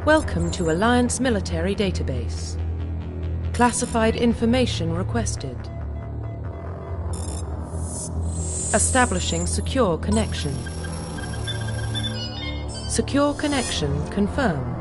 Welcome to Alliance Military Database. Classified information requested. Establishing secure connection. Secure connection confirmed.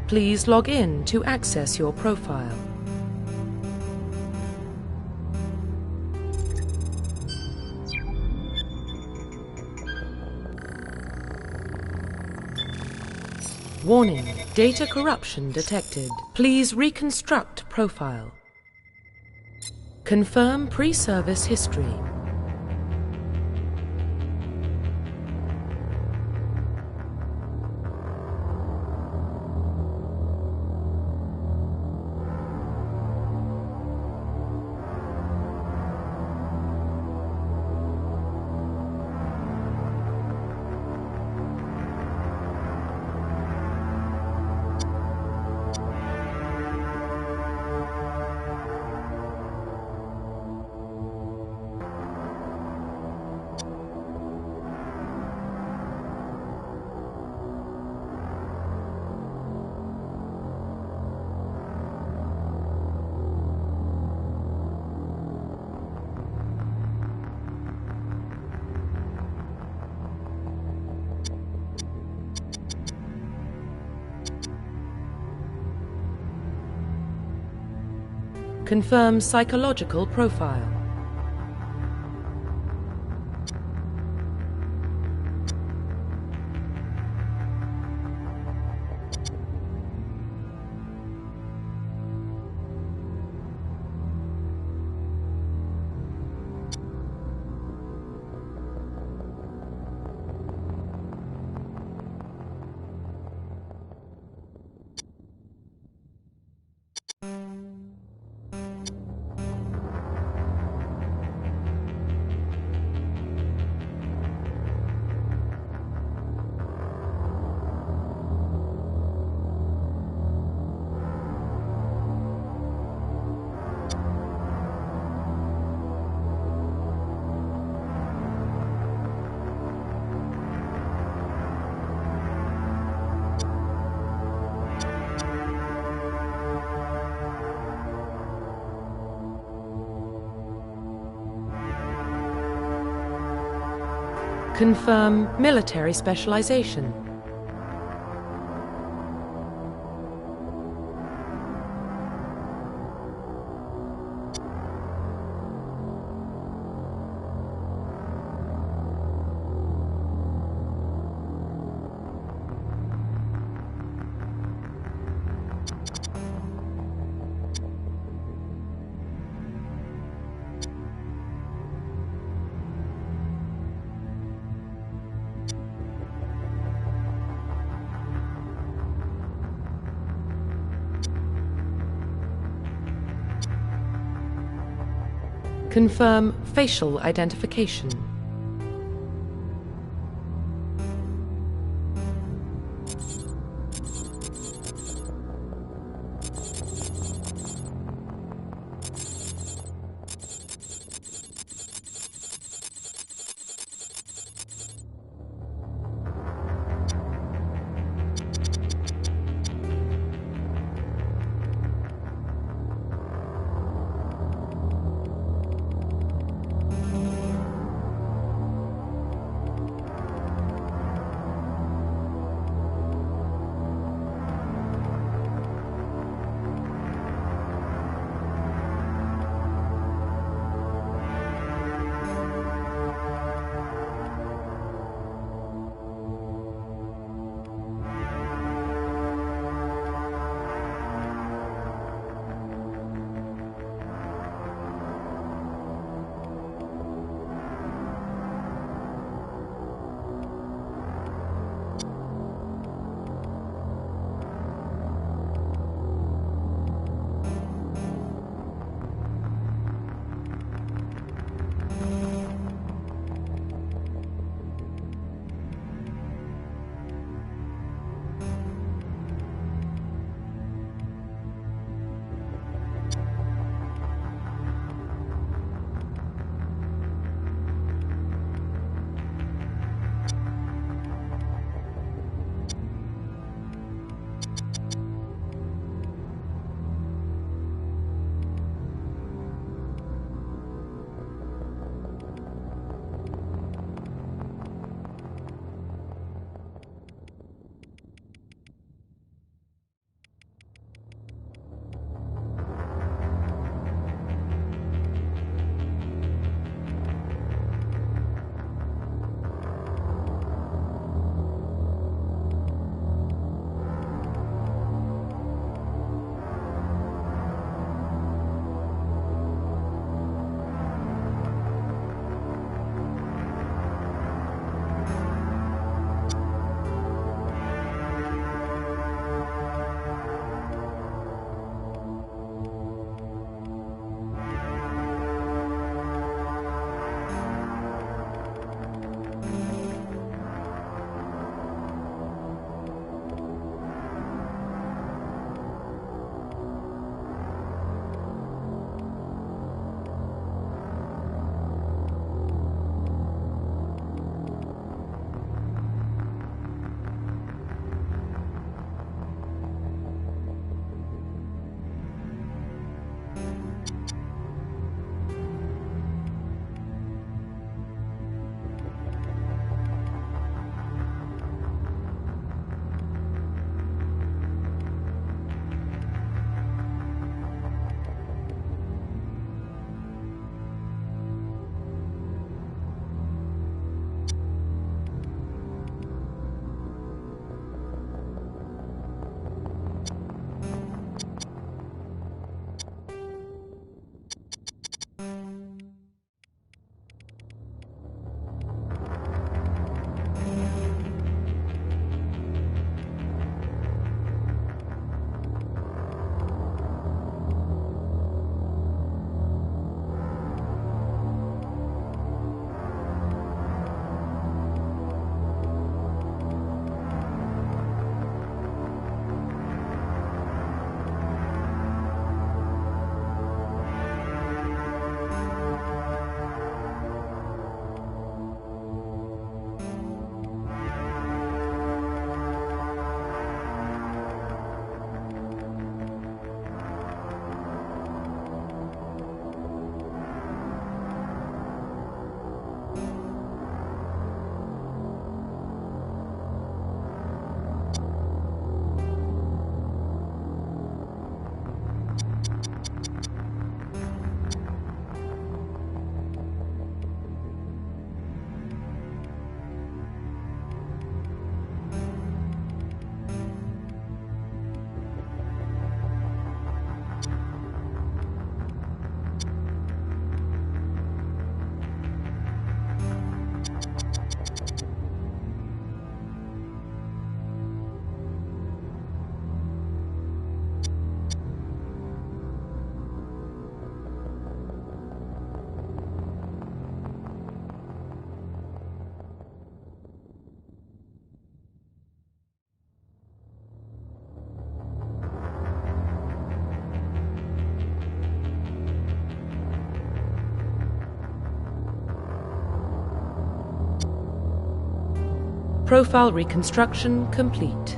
Please log in to access your profile. Warning, data corruption detected. Please reconstruct profile. Confirm pre-service history. Confirm psychological profile. Confirm military specialization. Confirm facial identification. Profile reconstruction complete.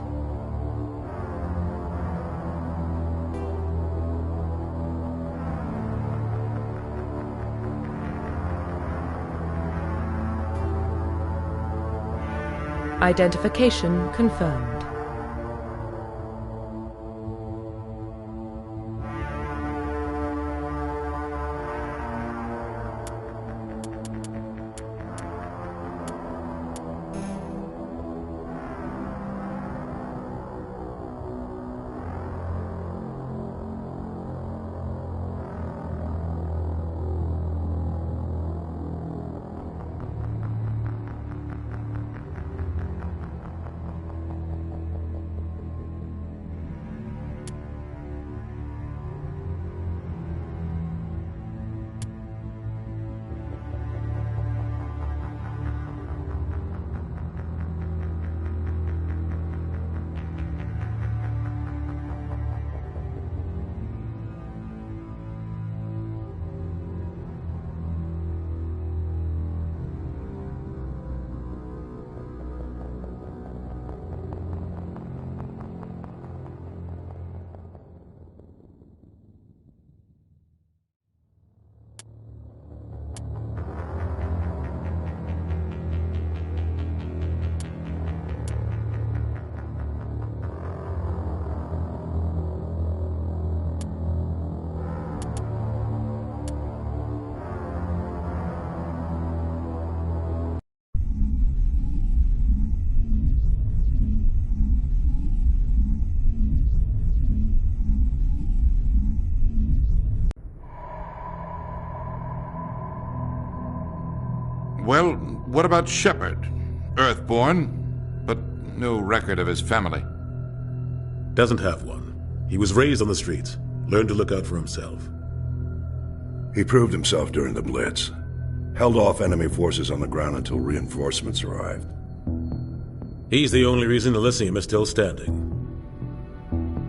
Identification confirmed. Well, what about Shepard? Earthborn, but no record of his family. Doesn't have one. He was raised on the streets. Learned to look out for himself. He proved himself during the Blitz. Held off enemy forces on the ground until reinforcements arrived. He's the only reason Elysium is still standing.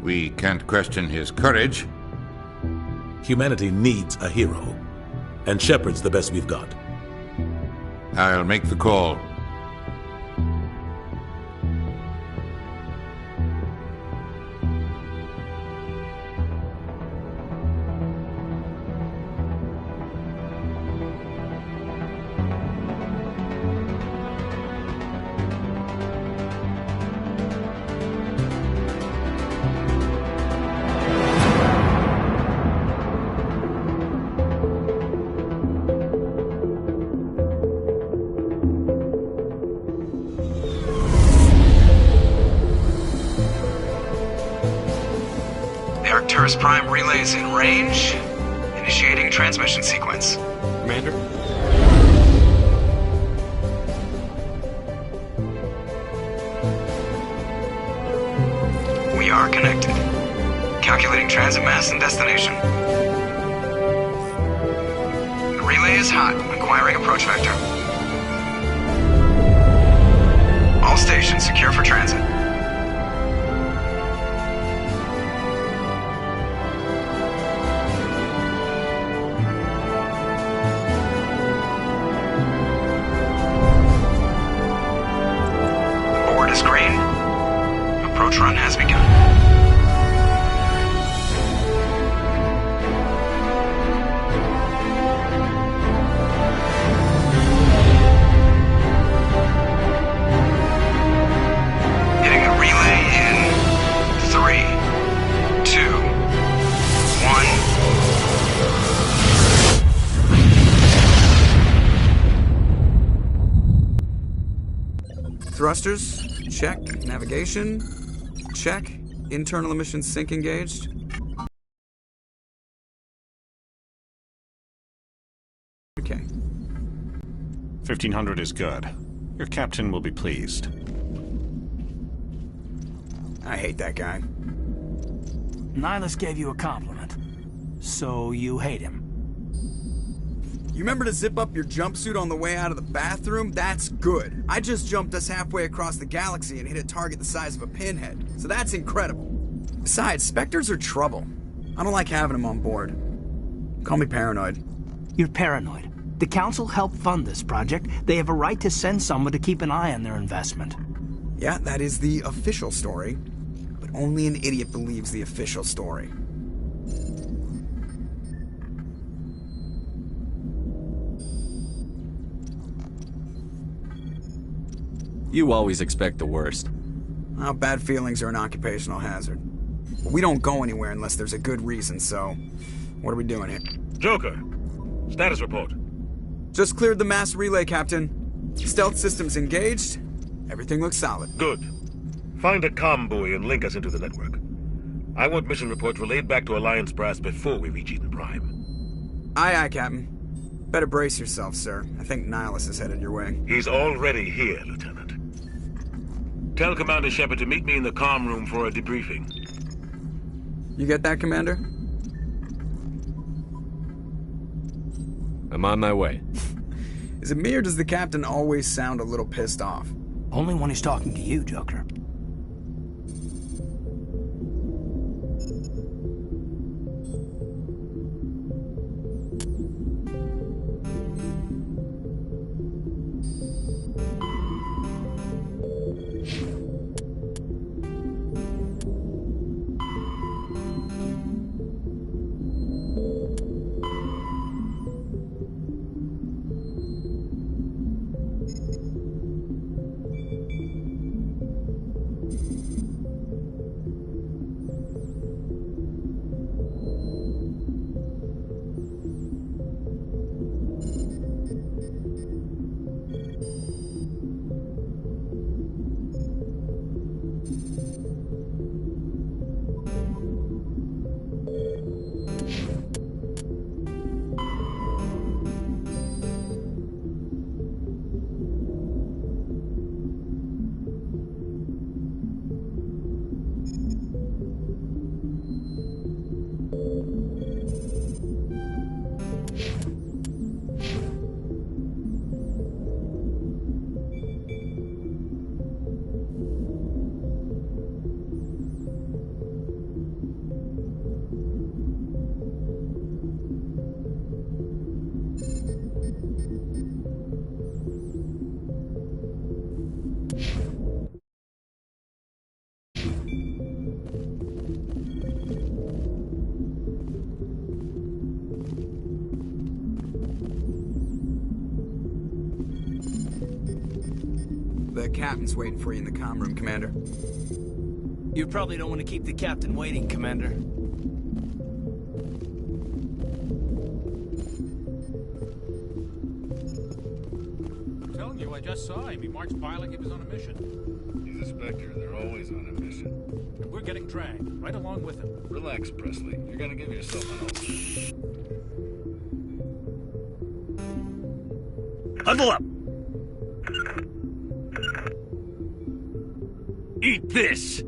We can't question his courage. Humanity needs a hero. And Shepard's the best we've got. I'll make the call. Arcturus Prime relays in range. Initiating transmission sequence. Commander? We are connected. Calculating transit mass and destination. The relay is hot. Acquiring approach vector. All stations secure for transit. Green. Approach run has begun. Hitting the relay in 3, 2, 1. Thrusters. Check. Navigation. Check. Internal emissions sync engaged. Okay. 1500 is good. Your captain will be pleased. I hate that guy. Nihilus gave you a compliment. So you hate him. You remember to zip up your jumpsuit on the way out of the bathroom? That's good. I just jumped us halfway across the galaxy and hit a target the size of a pinhead. So that's incredible. Besides, Spectres are trouble. I don't like having them on board. Call me paranoid. You're paranoid. The Council helped fund this project. They have a right to send someone to keep an eye on their investment. Yeah, that is the official story. But only an idiot believes the official story. You always expect the worst. Well, bad feelings are an occupational hazard. But we don't go anywhere unless there's a good reason, so... What are we doing here? Joker, status report. Just cleared the mass relay, Captain. Stealth systems engaged. Everything looks solid. Good. Find a comm buoy and link us into the network. I want mission reports relayed back to Alliance Brass before we reach Eden Prime. Aye, aye, Captain. Better brace yourself, sir. I think Nihilus is headed your way. He's already here, Lieutenant. Tell Commander Shepard to meet me in the comm room for a debriefing. You get that, Commander? I'm on my way. Is it me or does the Captain always sound a little pissed off? Only when he's talking to you, Joker. The Captain's waiting for you in the comm room, Commander. You probably don't want to keep the Captain waiting, Commander. I'm telling you, I just saw him. He marched by like he was on a mission. He's a Spectre. They're always on a mission. And we're getting dragged, right along with him. Relax, Presley. You're gonna give yourself an ulcer. Huddle up! Eat this!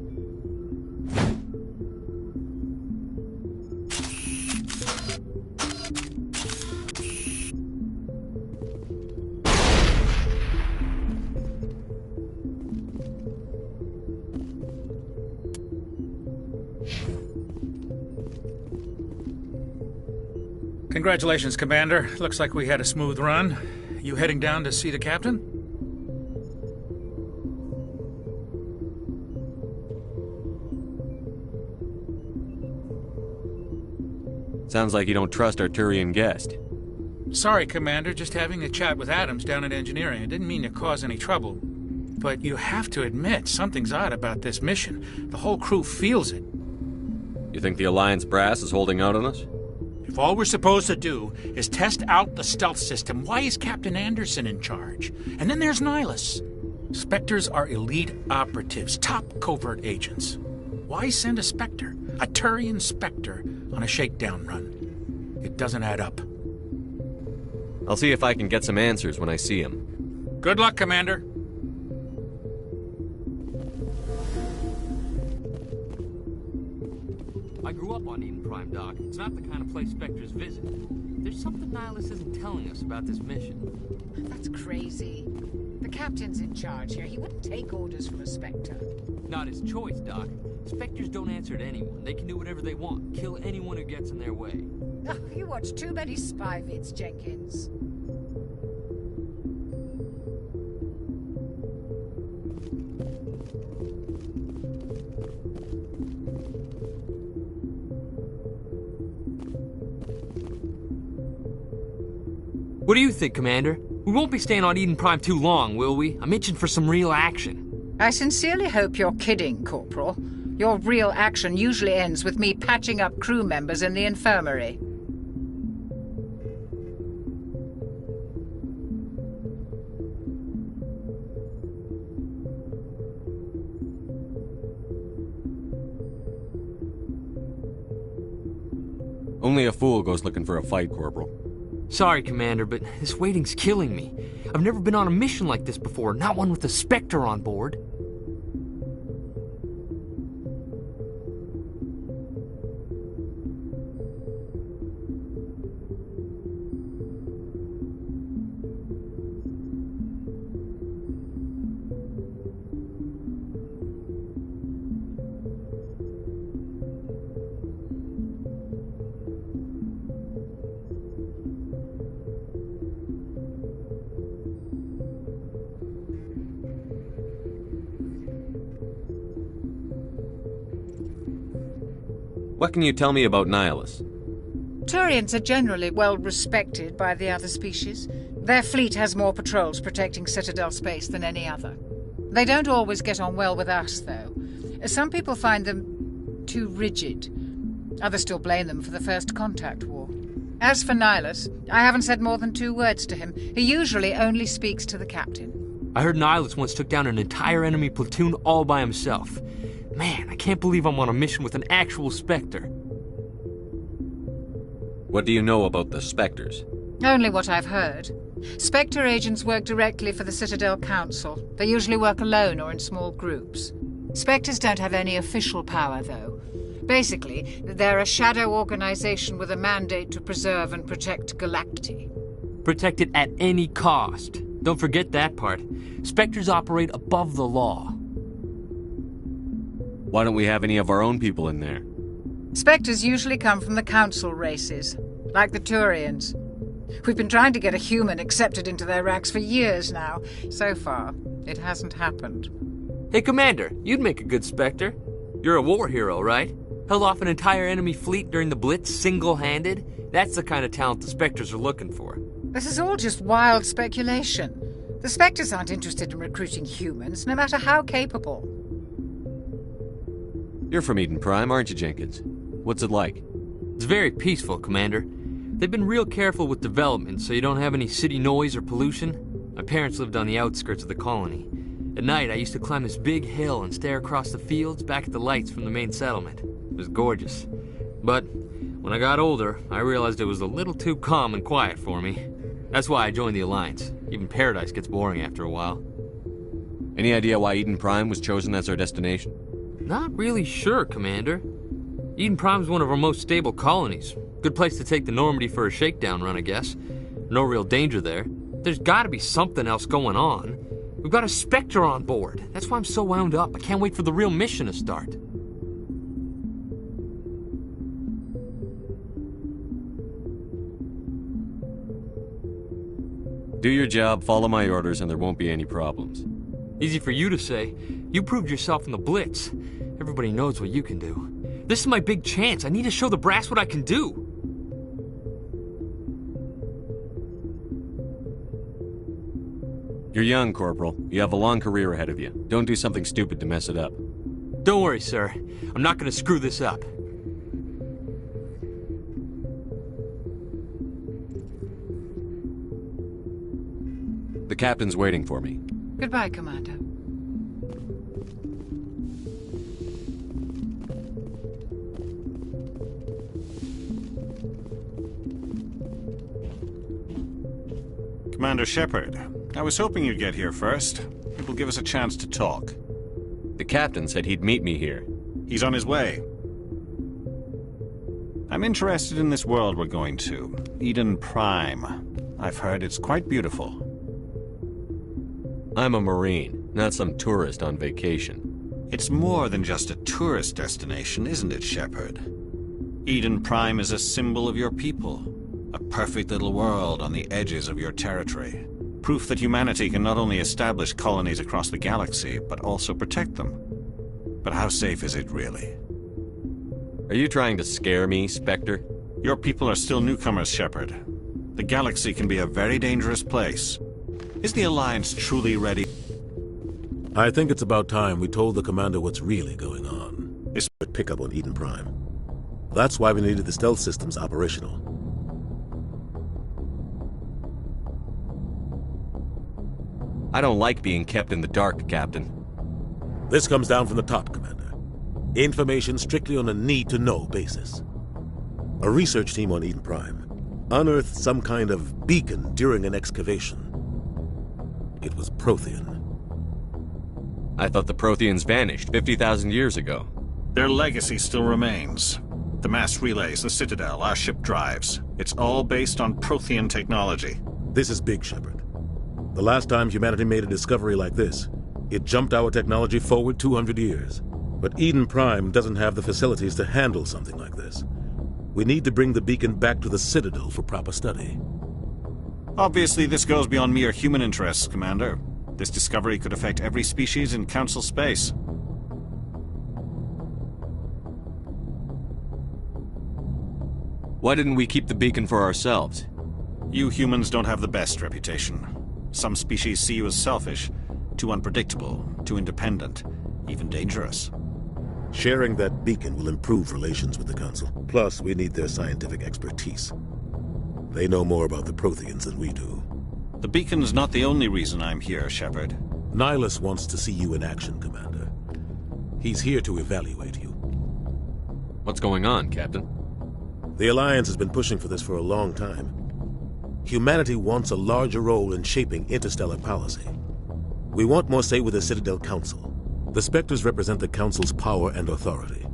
Congratulations, Commander. Looks like we had a smooth run. You heading down to see the Captain? Sounds like you don't trust our Turian guest. Sorry, Commander. Just having a chat with Adams down at Engineering. I didn't mean to cause any trouble. But you have to admit, something's odd about this mission. The whole crew feels it. You think the Alliance brass is holding out on us? If all we're supposed to do is test out the stealth system, why is Captain Anderson in charge? And then there's Nihilus. Spectres are elite operatives, top covert agents. Why send a Spectre, a Turian Spectre, on a shakedown run? It doesn't add up. I'll see if I can get some answers when I see him. Good luck, Commander. I grew up on Eden Prime, Doc. It's not the kind of place Spectres visit. There's something Nihilus isn't telling us about this mission. That's crazy. The Captain's in charge here. He wouldn't take orders from a Spectre. Not his choice, Doc. Spectres don't answer to anyone. They can do whatever they want. Kill anyone who gets in their way. Oh, you watch too many spy vids, Jenkins. What do you think, Commander? We won't be staying on Eden Prime too long, will we? I'm itching for some real action. I sincerely hope you're kidding, Corporal. Your real action usually ends with me patching up crew members in the infirmary. Only a fool goes looking for a fight, Corporal. Sorry, Commander, but this waiting's killing me. I've never been on a mission like this before, not one with a Spectre on board. What can you tell me about Nihilus? Turians are generally well respected by the other species. Their fleet has more patrols protecting Citadel space than any other. They don't always get on well with us, though. Some people find them too rigid. Others still blame them for the First Contact War. As for Nihilus, I haven't said more than 2 words to him. He usually only speaks to the captain. I heard Nihilus once took down an entire enemy platoon all by himself. Man, I can't believe I'm on a mission with an actual Spectre. What do you know about the Spectres? Only what I've heard. Spectre agents work directly for the Citadel Council. They usually work alone or in small groups. Spectres don't have any official power, though. Basically, they're a shadow organization with a mandate to preserve and protect Galacti. Protect it at any cost. Don't forget that part. Spectres operate above the law. Why don't we have any of our own people in there? Spectres usually come from the Council races, like the Turians. We've been trying to get a human accepted into their ranks for years now. So far, it hasn't happened. Hey, Commander, you'd make a good Spectre. You're a war hero, right? Held off an entire enemy fleet during the Blitz single-handed? That's the kind of talent the Spectres are looking for. This is all just wild speculation. The Spectres aren't interested in recruiting humans, no matter how capable. You're from Eden Prime, aren't you, Jenkins? What's it like? It's very peaceful, Commander. They've been real careful with development, so you don't have any city noise or pollution. My parents lived on the outskirts of the colony. At night, I used to climb this big hill and stare across the fields back at the lights from the main settlement. It was gorgeous. But when I got older, I realized it was a little too calm and quiet for me. That's why I joined the Alliance. Even Paradise gets boring after a while. Any idea why Eden Prime was chosen as our destination? Not really sure, Commander. Eden Prime's one of our most stable colonies. Good place to take the Normandy for a shakedown run, I guess. No real danger there. There's gotta be something else going on. We've got a Spectre on board. That's why I'm so wound up. I can't wait for the real mission to start. Do your job, follow my orders, and there won't be any problems. Easy for you to say. You proved yourself in the Blitz. Everybody knows what you can do. This is my big chance. I need to show the brass what I can do. You're young, Corporal. You have a long career ahead of you. Don't do something stupid to mess it up. Don't worry, sir. I'm not gonna screw this up. The captain's waiting for me. Goodbye, Commander. Commander Shepard, I was hoping you'd get here first. It will give us a chance to talk. The captain said he'd meet me here. He's on his way. I'm interested in this world we're going to, Eden Prime. I've heard it's quite beautiful. I'm a Marine, not some tourist on vacation. It's more than just a tourist destination, isn't it, Shepard? Eden Prime is a symbol of your people. A perfect little world on the edges of your territory. Proof that humanity can not only establish colonies across the galaxy, but also protect them. But how safe is it, really? Are you trying to scare me, Spectre? Your people are still newcomers, Shepard. The galaxy can be a very dangerous place. Is the Alliance truly ready? I think it's about time we told the commander what's really going on. This would pick up on Eden Prime. That's why we needed the stealth systems operational. I don't like being kept in the dark, Captain. This comes down from the top, Commander. Information strictly on a need-to-know basis. A research team on Eden Prime unearthed some kind of beacon during an excavation. It was Prothean. I thought the Protheans vanished 50,000 years ago. Their legacy still remains. The mass relays, the Citadel, our ship drives. It's all based on Prothean technology. This is big, Shepard. The last time humanity made a discovery like this, it jumped our technology forward 200 years. But Eden Prime doesn't have the facilities to handle something like this. We need to bring the beacon back to the Citadel for proper study. Obviously, this goes beyond mere human interests, Commander. This discovery could affect every species in Council space. Why didn't we keep the beacon for ourselves? You humans don't have the best reputation. Some species see you as selfish, too unpredictable, too independent, even dangerous. Sharing that beacon will improve relations with the Council. Plus, we need their scientific expertise. They know more about the Protheans than we do. The beacon's not the only reason I'm here, Shepard. Nihilus wants to see you in action, Commander. He's here to evaluate you. What's going on, Captain? The Alliance has been pushing for this for a long time. Humanity wants a larger role in shaping interstellar policy. We want more say with the Citadel Council. The Spectres represent the Council's power and authority.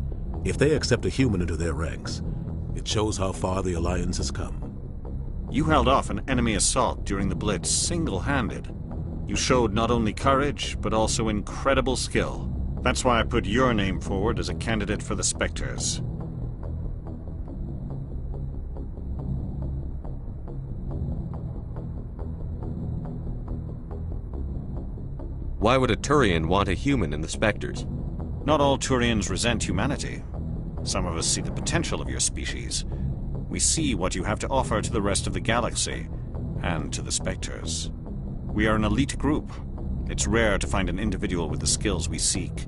If they accept a human into their ranks, it shows how far the Alliance has come. You held off an enemy assault during the Blitz single-handed. You showed not only courage, but also incredible skill. That's why I put your name forward as a candidate for the Spectres. Why would a Turian want a human in the Spectres? Not all Turians resent humanity. Some of us see the potential of your species. We see what you have to offer to the rest of the galaxy, and to the Spectres. We are an elite group. It's rare to find an individual with the skills we seek.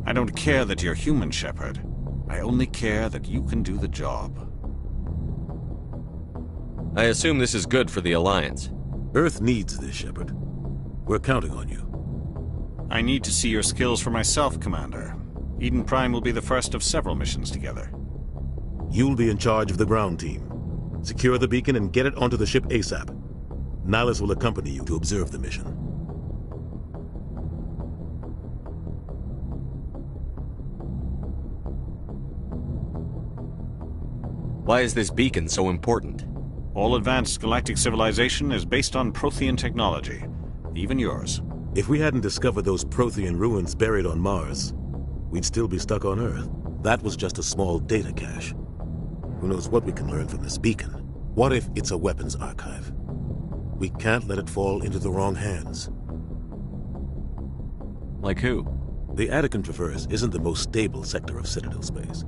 I don't care that you're human, Shepard. I only care that you can do the job. I assume this is good for the Alliance. Earth needs this, Shepard. We're counting on you. I need to see your skills for myself, Commander. Eden Prime will be the first of several missions together. You'll be in charge of the ground team. Secure the beacon and get it onto the ship ASAP. Nihilus will accompany you to observe the mission. Why is this beacon so important? All advanced galactic civilization is based on Prothean technology, even yours. If we hadn't discovered those Prothean ruins buried on Mars, we'd still be stuck on Earth. That was just a small data cache. Who knows what we can learn from this beacon? What if it's a weapons archive? We can't let it fall into the wrong hands. Like who? The Attican Traverse isn't the most stable sector of Citadel space.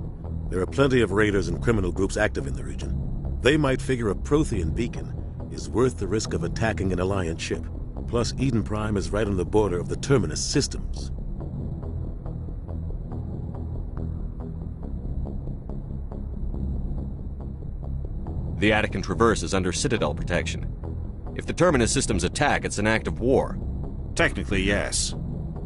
There are plenty of raiders and criminal groups active in the region. They might figure a Prothean beacon is worth the risk of attacking an Alliance ship. Plus, Eden Prime is right on the border of the Terminus systems. The Attican Traverse is under Citadel protection. If the Terminus systems attack, it's an act of war. Technically, yes.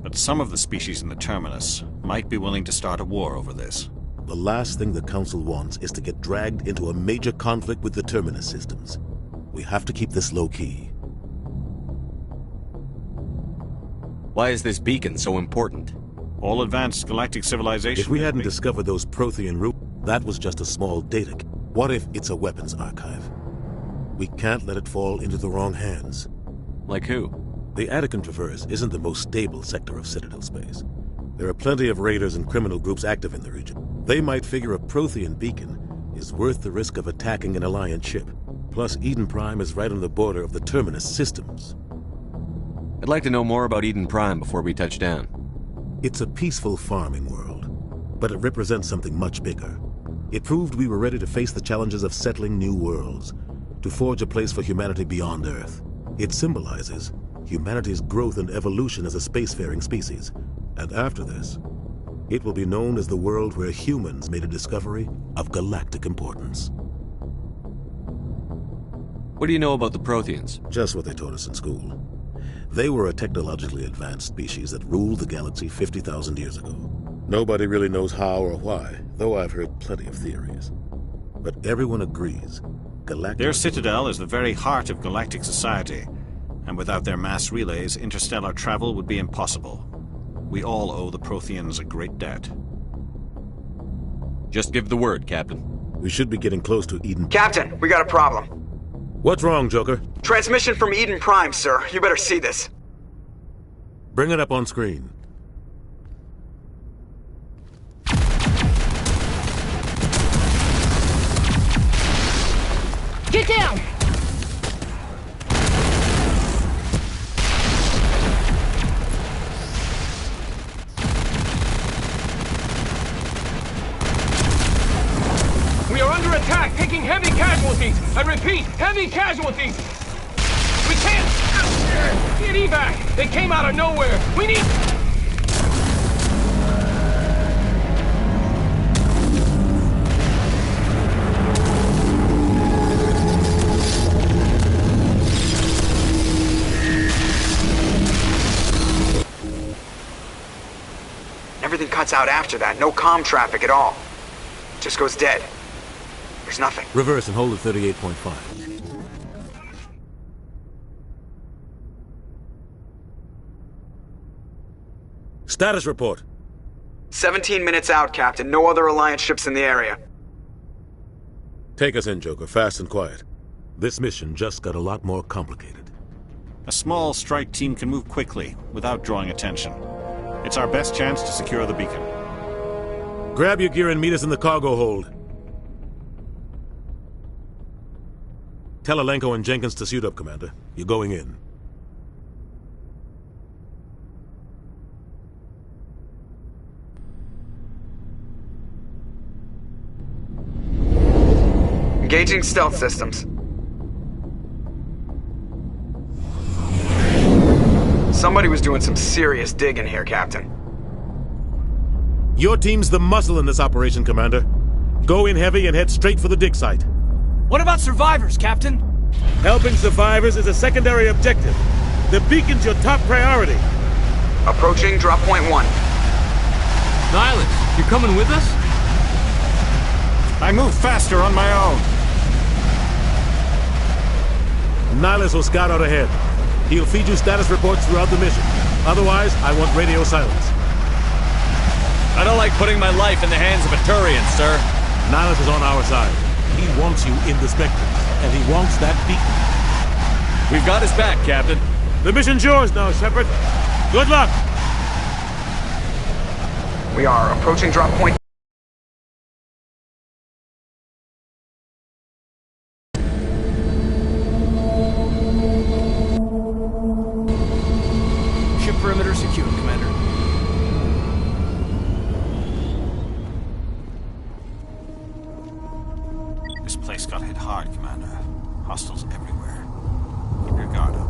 But some of the species in the Terminus might be willing to start a war over this. The last thing the Council wants is to get dragged into a major conflict with the Terminus systems. We have to keep this low-key. Why is this beacon so important? All advanced galactic civilization... If we hadn't discovered those Prothean ruins, that was just a small data. What if it's a weapons archive? We can't let it fall into the wrong hands. Like who? The Attican Traverse isn't the most stable sector of Citadel space. There are plenty of raiders and criminal groups active in the region. They might figure a Prothean beacon is worth the risk of attacking an Alliance ship. Plus, Eden Prime is right on the border of the Terminus systems. I'd like to know more about Eden Prime before we touch down. It's a peaceful farming world, but it represents something much bigger. It proved we were ready to face the challenges of settling new worlds. to forge a place for humanity beyond Earth. It symbolizes humanity's growth and evolution as a spacefaring species. And after this, it will be known as the world where humans made a discovery of galactic importance. What do you know about the Protheans? Just what they taught us in school. They were a technologically advanced species that ruled the galaxy 50,000 years ago. Nobody really knows how or why, though I've heard plenty of theories. But everyone agrees, galactic... Their citadel is the very heart of galactic society, and without their mass relays, interstellar travel would be impossible. We all owe the Protheans a great debt. Just give the word, Captain. We should be getting close to Eden. Captain, we got a problem. What's wrong, Joker? Transmission from Eden Prime, sir. You better see this. Bring it up on screen. Get down! We are under attack, taking heavy casualties. I repeat, heavy casualties. We can't get evac. They came out of nowhere. We need... Everything cuts out after that. No comm traffic at all. Just goes dead. There's nothing. Reverse and hold at 38.5. Status report. 17 minutes out, Captain. No other Alliance ships in the area. Take us in, Joker, fast and quiet. This mission just got a lot more complicated. A small strike team can move quickly, without drawing attention. It's our best chance to secure the beacon. Grab your gear and meet us in the cargo hold. Tell Alenko and Jenkins to suit up, Commander. You're going in. Engaging stealth systems. Somebody was doing some serious digging here, Captain. Your team's the muscle in this operation, Commander. Go in heavy and head straight for the dig site. What about survivors, Captain? Helping survivors is a secondary objective. The beacon's your top priority. Approaching drop point 1. Nihilus, you coming with us? I move faster on my own. Nihilus will scout out ahead. He'll feed you status reports throughout the mission. Otherwise, I want radio silence. I don't like putting my life in the hands of a Turian, sir. Nihilus is on our side. He wants you in the Spectre, and he wants that beacon. We've got his back, Captain. The mission's yours now, Shepard. Good luck! We are approaching drop point. Ship perimeter secured, Commander. This place got hit hard, Commander. Hostiles everywhere. Keep your guard up.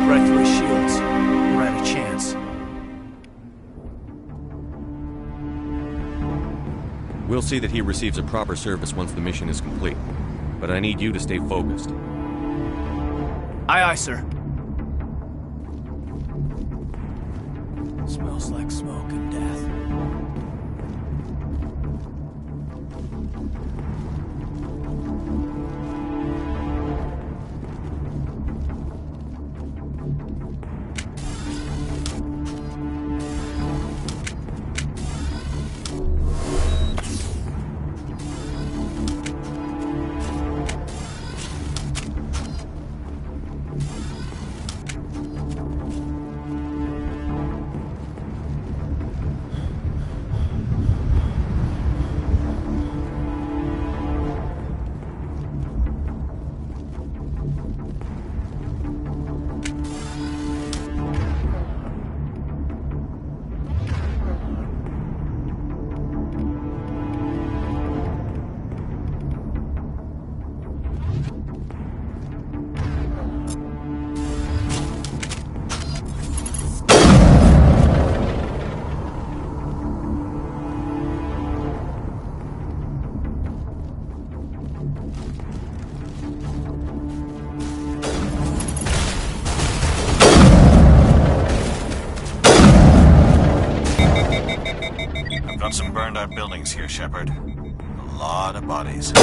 Right through his shields. We're at a chance. We'll see that he receives a proper service once the mission is complete. But I need you to stay focused. Aye, aye, sir. Smells like smoke and death. Got some burned out buildings here, Shepard. A lot of bodies.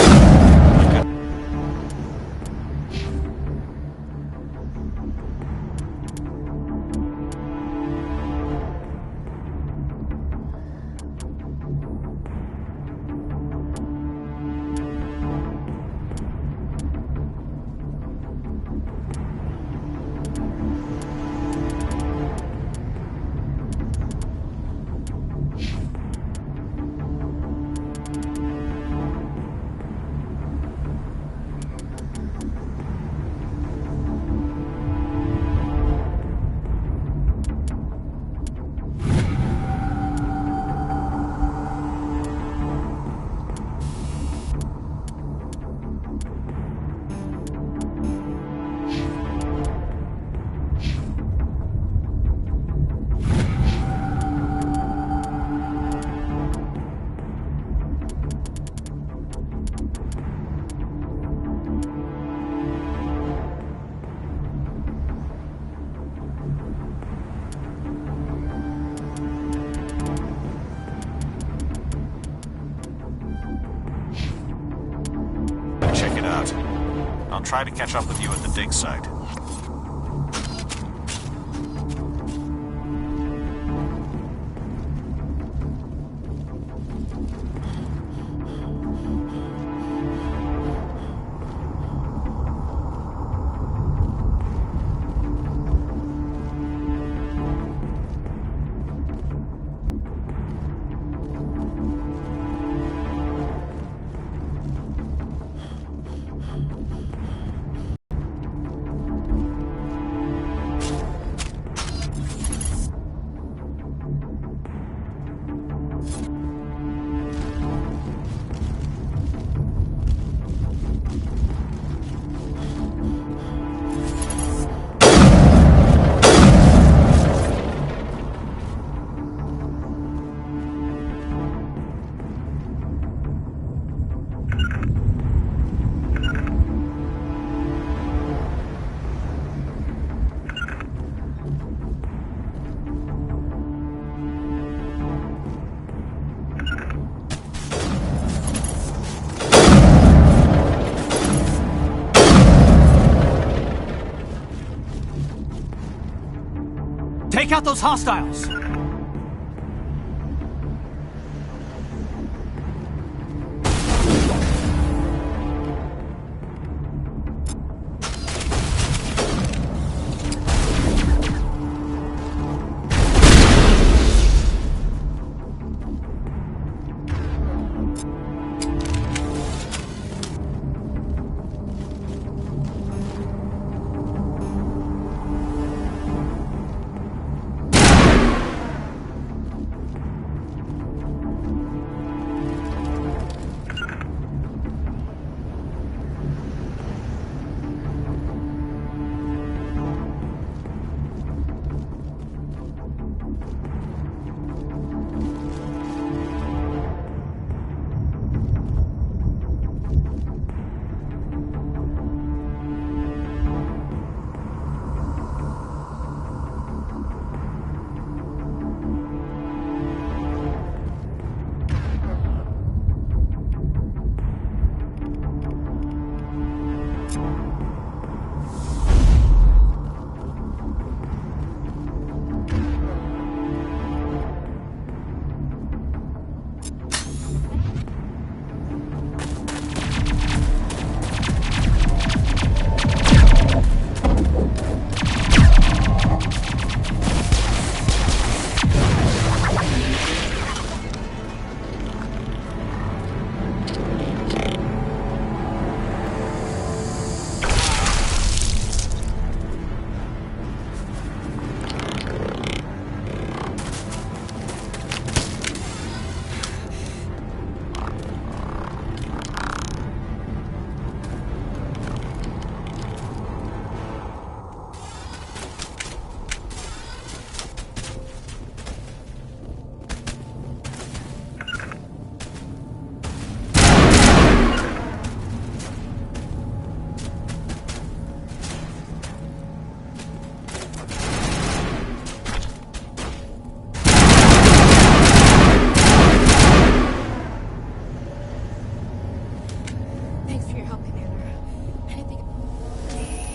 Check it out. I'll try to catch up with you at the dig site. Take out those hostiles!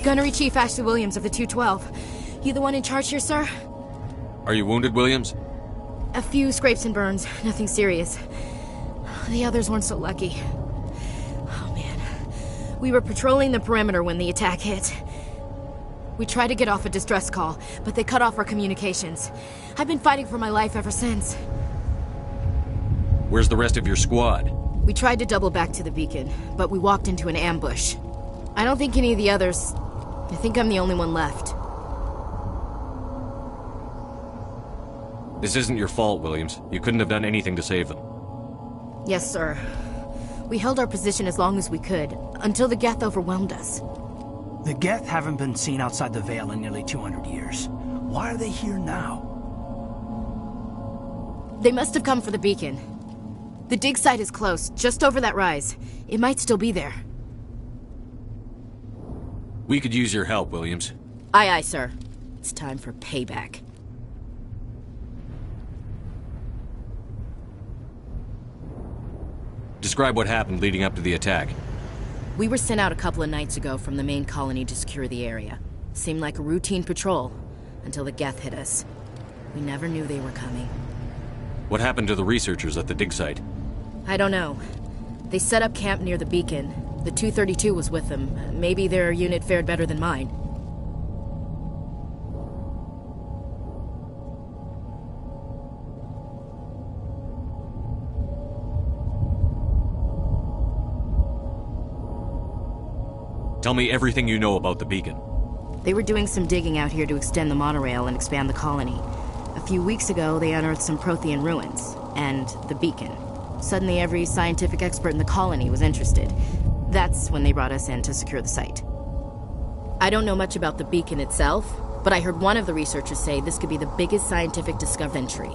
Gunnery Chief Ashley Williams of the 212. You the one in charge here, sir? Are you wounded, Williams? A few scrapes and burns, nothing serious. The others weren't so lucky. Oh man. We were patrolling the perimeter when the attack hit. We tried to get off a distress call, but they cut off our communications. I've been fighting for my life ever since. Where's the rest of your squad? We tried to double back to the beacon, but we walked into an ambush. I don't think any of the others... I think I'm the only one left. This isn't your fault, Williams. You couldn't have done anything to save them. Yes, sir. We held our position as long as we could, until the Geth overwhelmed us. The Geth haven't been seen outside the Veil in nearly 200 years. Why are they here now? They must have come for the beacon. The dig site is close, just over that rise. It might still be there. We could use your help, Williams. Aye, aye, sir. It's time for payback. Describe what happened leading up to the attack. We were sent out a couple of nights ago from the main colony to secure the area. Seemed like a routine patrol, until the Geth hit us. We never knew they were coming. What happened to the researchers at the dig site? I don't know. They set up camp near the beacon. The 232 was with them. Maybe their unit fared better than mine. Tell me everything you know about the beacon. They were doing some digging out here to extend the monorail and expand the colony. A few weeks ago, they unearthed some Prothean ruins, and the beacon. Suddenly, every scientific expert in the colony was interested. That's when they brought us in to secure the site. I don't know much about the beacon itself, but I heard one of the researchers say this could be the biggest scientific discovery century.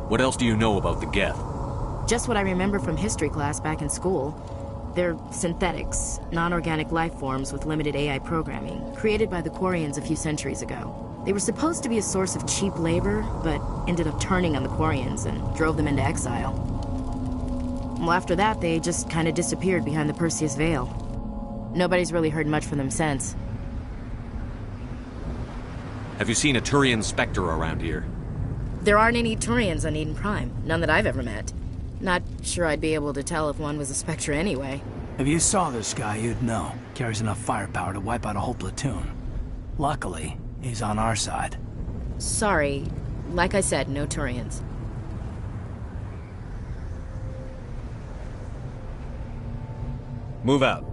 What else do you know about the Geth? Just what I remember from history class back in school. They're synthetics, non-organic life forms with limited AI programming, created by the Quarians a few centuries ago. They were supposed to be a source of cheap labor, but ended up turning on the Quarians and drove them into exile. Well, after that, they just kind of disappeared behind the Perseus Veil. Nobody's really heard much from them since. Have you seen a Turian Spectre around here? There aren't any Turians on Eden Prime. None that I've ever met. Not sure I'd be able to tell if one was a Spectre anyway. If you saw this guy, you'd know. Carries enough firepower to wipe out a whole platoon. Luckily, he's on our side. Sorry. Like I said, no Turians. Move out.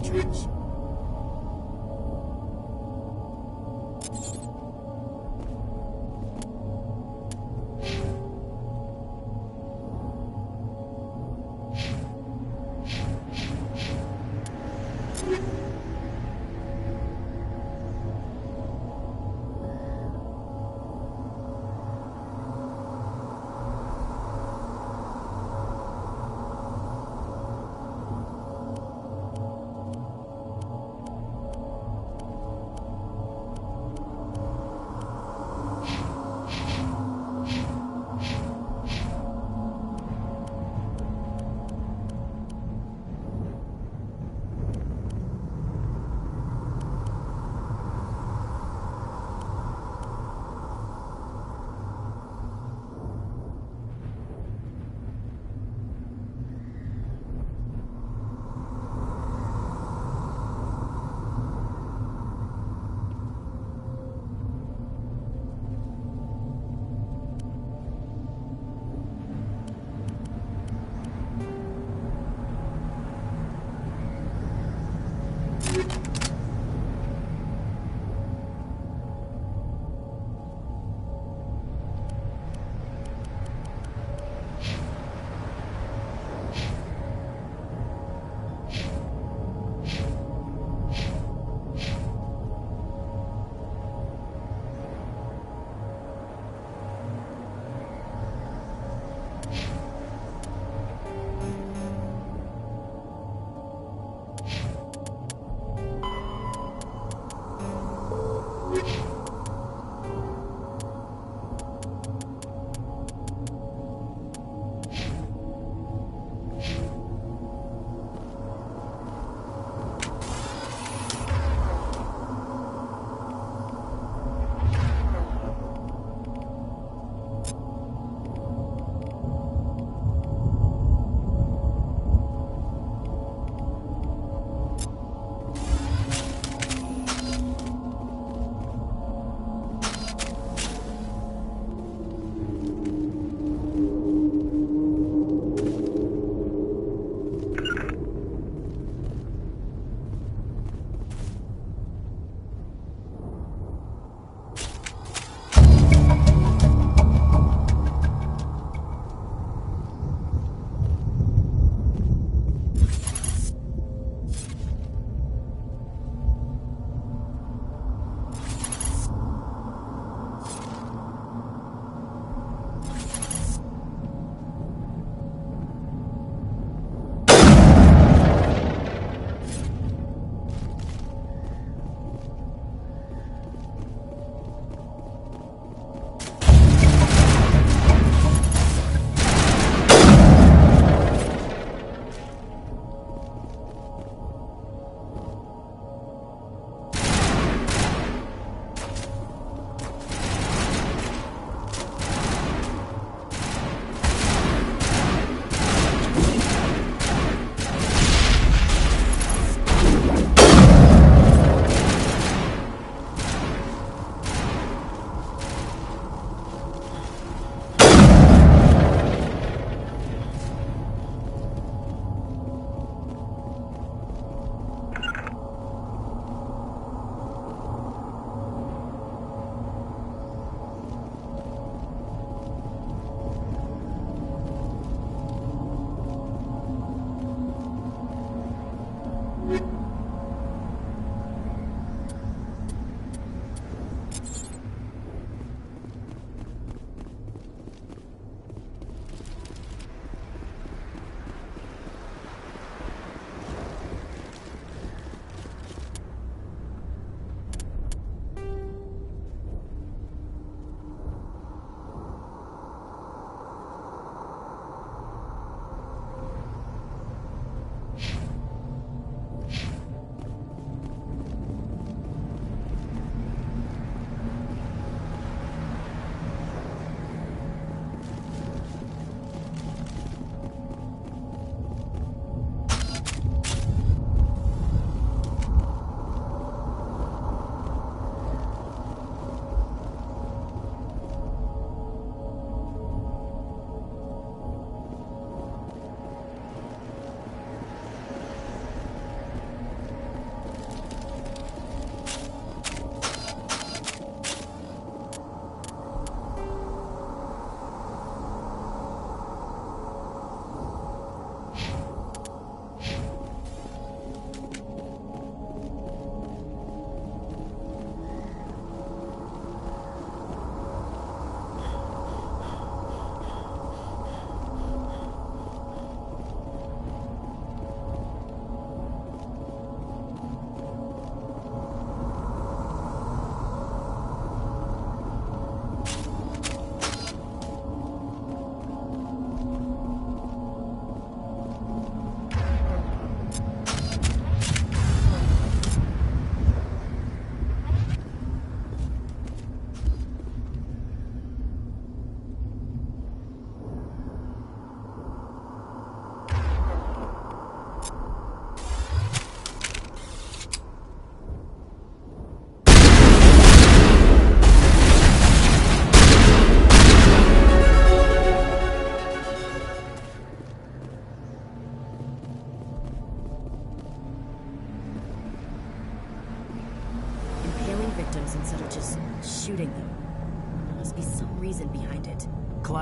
centuries.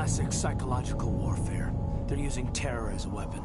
Classic psychological warfare. They're using terror as a weapon.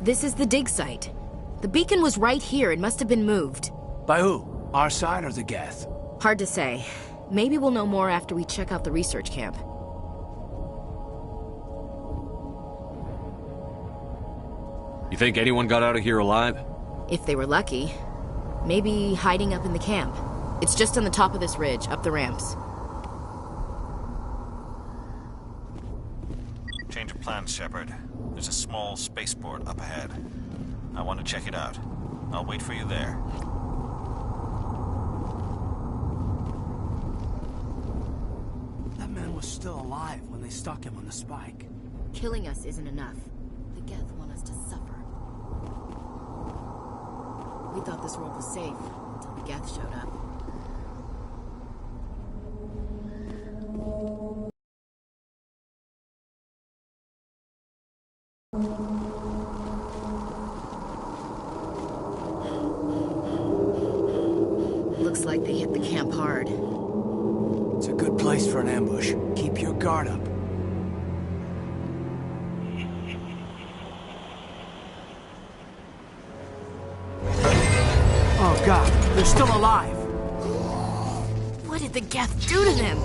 This is the dig site. The beacon was right here. It must have been moved. By who? Our side or the Geth? Hard to say. Maybe we'll know more after we check out the research camp. You think anyone got out of here alive? If they were lucky. Maybe hiding up in the camp. It's just on the top of this ridge, up the ramps. Change of plans, Shepard. There's a small spaceport up ahead. I want to check it out. I'll wait for you there. That man was still alive when they stuck him on the spike. Killing us isn't enough. The Geth want us to suffer. We thought this world was safe until the Geth showed up. Looks like they hit the camp hard. It's a good place for an ambush. Keep your guard up. Oh god, they're still alive! What did the Geth do to them?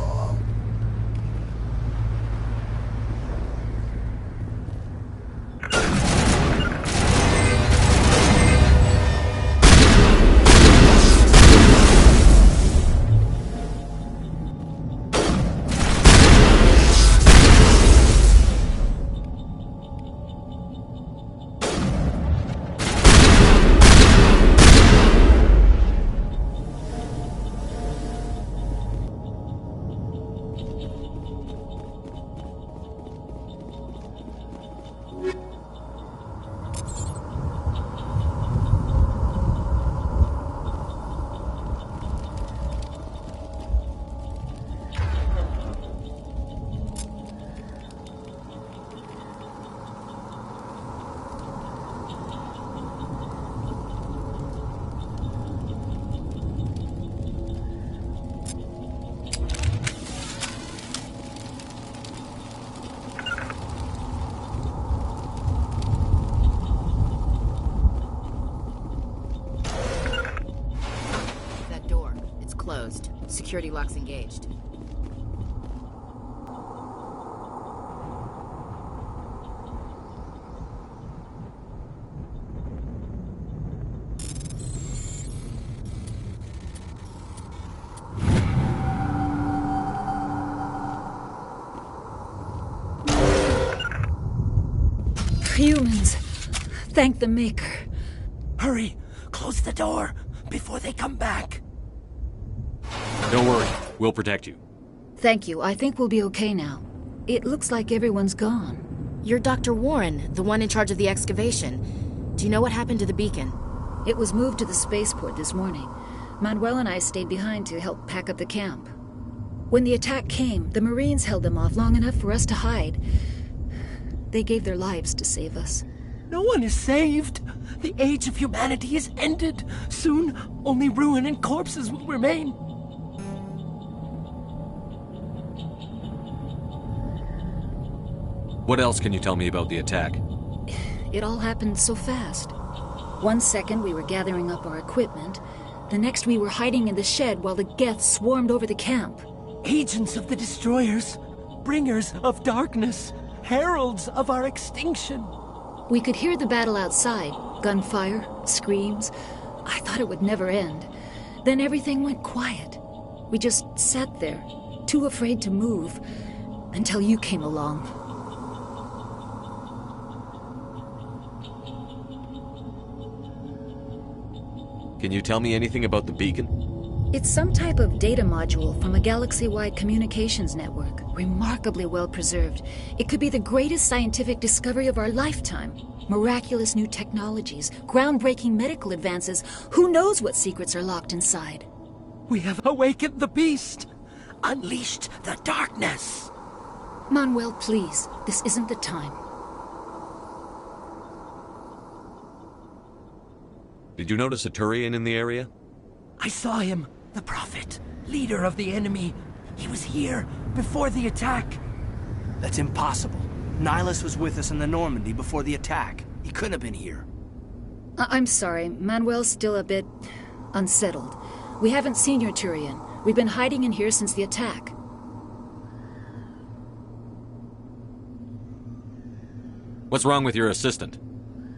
security lock's engaged. Humans. Thank the Maker. Hurry! Close the door before they come back. Don't worry. We'll protect you. Thank you. I think we'll be okay now. It looks like everyone's gone. You're Dr. Warren, the one in charge of the excavation. Do you know what happened to the beacon? It was moved to the spaceport this morning. Manuel and I stayed behind to help pack up the camp. When the attack came, the Marines held them off long enough for us to hide. They gave their lives to save us. No one is saved. The age of humanity is ended. Soon, only ruin and corpses will remain. What else can you tell me about the attack? It all happened so fast. 1 second we were gathering up our equipment. The next we were hiding in the shed while the Geth swarmed over the camp. Agents of the Destroyers. Bringers of darkness. Heralds of our extinction. We could hear the battle outside. Gunfire, screams. I thought it would never end. Then everything went quiet. We just sat there, too afraid to move, until you came along. Can you tell me anything about the beacon? It's some type of data module from a galaxy-wide communications network. Remarkably well preserved. It could be the greatest scientific discovery of our lifetime. Miraculous new technologies, groundbreaking medical advances. Who knows what secrets are locked inside? We have awakened the beast. Unleashed the darkness. Manuel, please. This isn't the time. Did you notice a Turian in the area? I saw him. The Prophet. Leader of the enemy. He was here before the attack. That's impossible. Nihilus was with us in the Normandy before the attack. He couldn't have been here. I'm sorry. Manuel's still a bit unsettled. We haven't seen your Turian. We've been hiding in here since the attack. What's wrong with your assistant?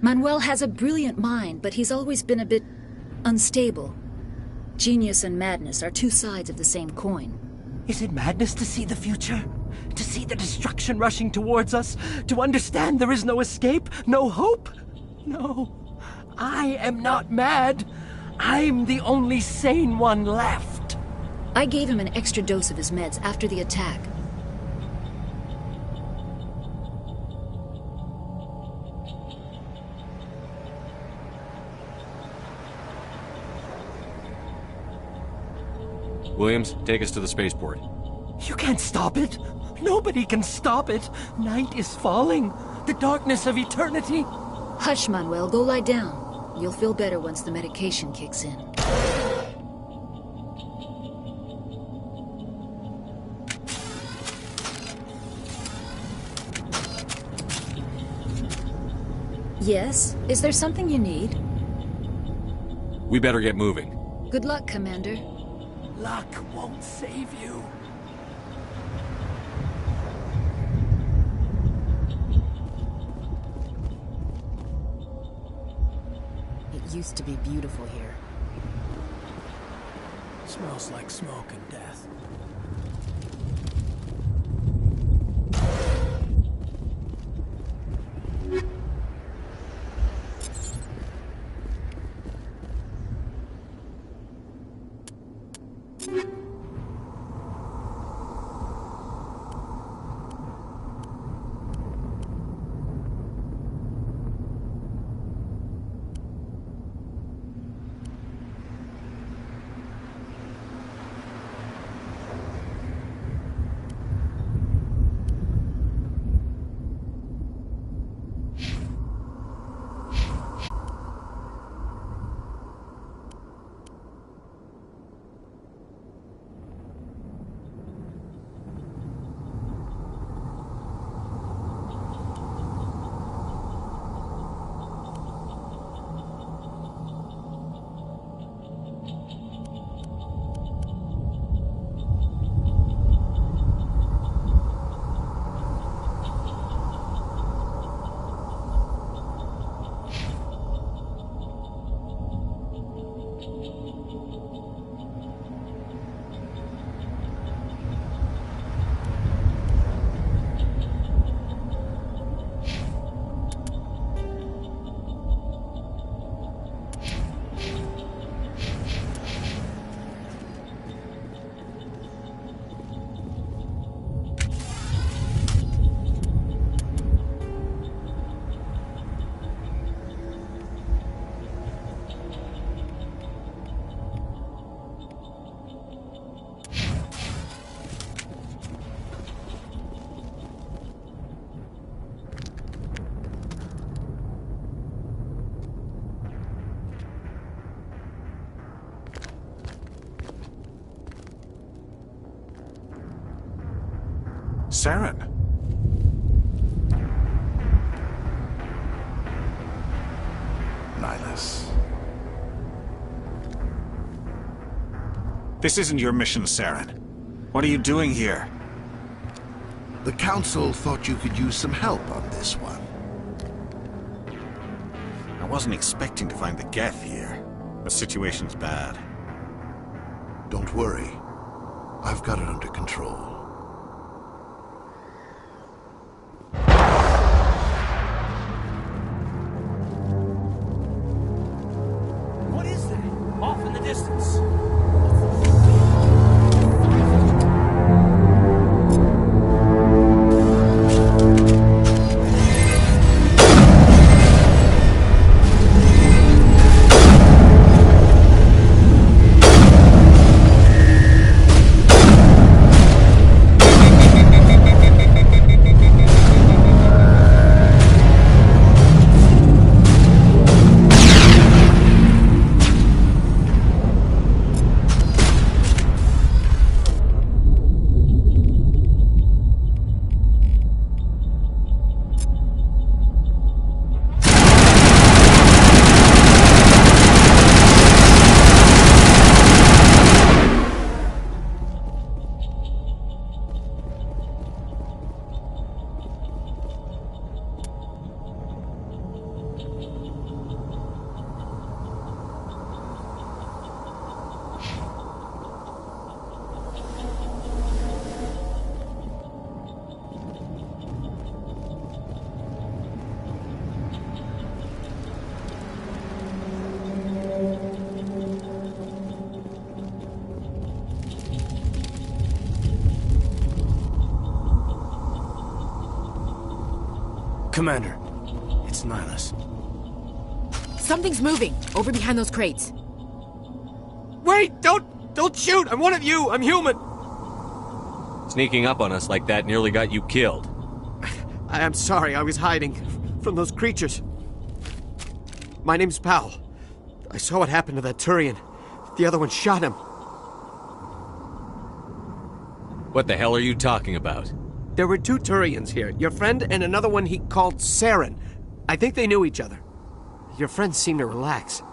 Manuel has a brilliant mind, but he's always been a bit unstable. Genius and madness are two sides of the same coin. Is it madness to see the future? To see the destruction rushing towards us? To understand there is no escape? No hope? No. I am not mad. I'm the only sane one left. I gave him an extra dose of his meds after the attack. Williams, take us to the spaceport. You can't stop it. Nobody can stop it. Night is falling. The darkness of eternity. Hush, Manuel. Go lie down. You'll feel better once the medication kicks in. Yes? Is there something you need? We better get moving. Good luck, Commander. Luck won't save you. It used to be beautiful here. Smells like smoke and death. Saren. Nihilus. This isn't your mission, Saren. What are you doing here? The Council thought you could use some help on this one. I wasn't expecting to find the Geth here. The situation's bad. Don't worry. I've got it under control. What is that? Off in the distance. Commander, it's Nihilus. Something's moving, over behind those crates. Wait! Don't shoot! I'm one of you! I'm human! Sneaking up on us like that nearly got you killed. I'm sorry, I was hiding from those creatures. My name's Powell. I saw what happened to that Turian. The other one shot him. What the hell are you talking about? There were two Turians here. Your friend and another one he called Saren. I think they knew each other. Your friend seemed to relax.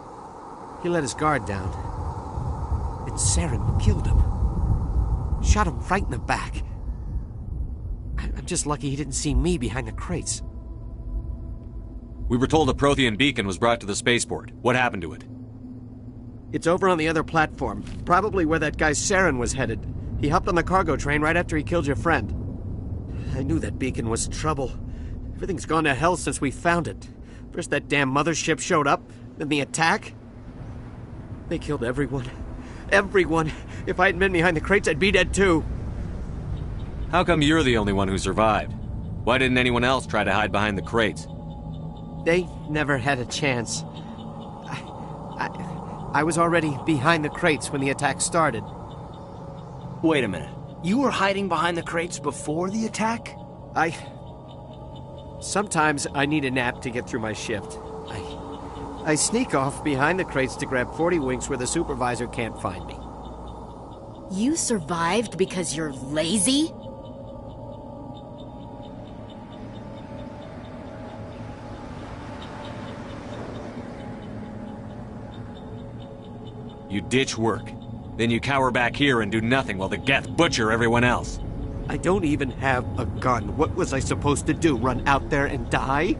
He let his guard down. And Saren killed him. Shot him right in the back. I'm just lucky he didn't see me behind the crates. We were told a Prothean beacon was brought to the spaceport. What happened to it? It's over on the other platform. Probably where that guy Saren was headed. He hopped on the cargo train right after he killed your friend. I knew that beacon was trouble. Everything's gone to hell since we found it. First that damn mothership showed up, then the attack. They killed everyone. Everyone. If I hadn't been behind the crates, I'd be dead too. How come you're the only one who survived? Why didn't anyone else try to hide behind the crates? They never had a chance. I was already behind the crates when the attack started. Wait a minute. You were hiding behind the crates before the attack? Sometimes I need a nap to get through my shift. I sneak off behind the crates to grab 40 winks where the supervisor can't find me. You survived because you're lazy? You ditch work. Then you cower back here and do nothing while the Geth butcher everyone else. I don't even have a gun. What was I supposed to do? Run out there and die?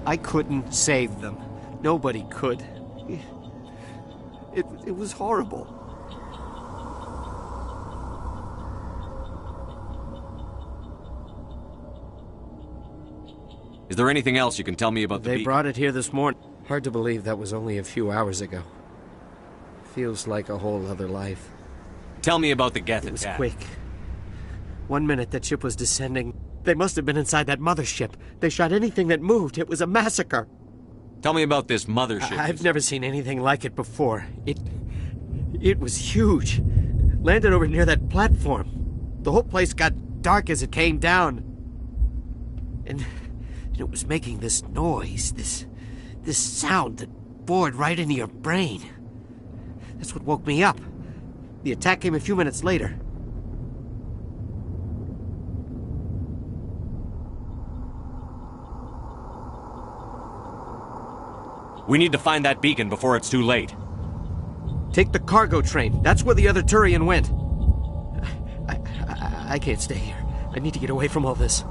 I couldn't save them. Nobody could. It was horrible. Is there anything else you can tell me about the They brought it here this morning. Hard to believe that was only a few hours ago. Feels like a whole other life. Tell me about the Geth It was attack. quick. 1 minute that ship was descending. They must have been inside that mothership. They shot anything that moved. It was a massacre. Tell me about this mothership. I've never seen anything like it before. It was huge. Landed over near that platform. The whole place got dark as it came down. And it was making this noise, this sound that bored right into your brain. That's what woke me up. The attack came a few minutes later. We need to find that beacon before it's too late. Take the cargo train. That's where the other Turian went. I can't stay here. I need to get away from all this.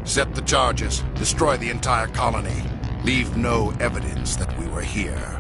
Set the charges. Destroy the entire colony. Leave no evidence that we were here.